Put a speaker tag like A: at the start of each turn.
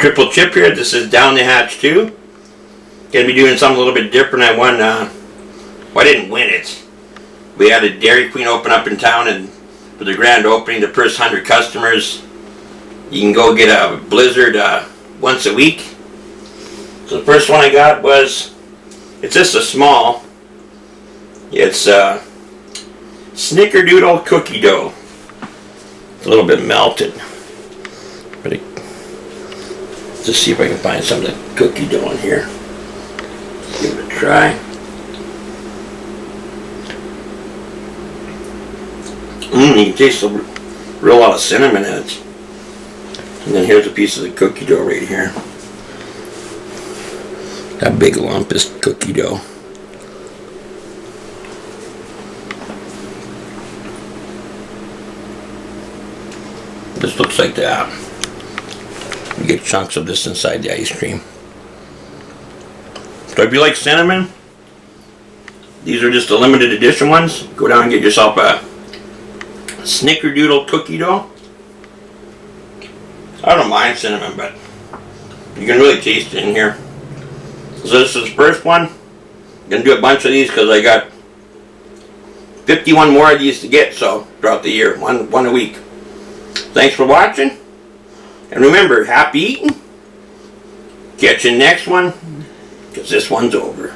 A: TripleChip here. This is Down the Hatch 2. Gonna be doing something a little bit different. I won, well, I didn't win it. We had a Dairy Queen open up in town, and for the grand opening, the first 100 customers, you can go get a Blizzard once a week. So the first one I got was, it's just a small, it's Snickerdoodle cookie dough. It's a little bit melted. But just see if I can find some of the cookie dough in here. Give it a try. You can taste a real lot of cinnamon in it. And then here's a piece of the cookie dough right here. That big lump is cookie dough. This looks like that. You get chunks of this inside the ice cream. So if you like cinnamon, these are just the limited edition ones. Go down and get yourself a Snickerdoodle cookie dough. I don't mind cinnamon, but you can really taste it in here. So this is the first one. I'm going to do a bunch of these because I got 51 more of these to get, so throughout the year, one a week. Thanks for watching. And remember, happy eating. Catch you next one, because this one's over.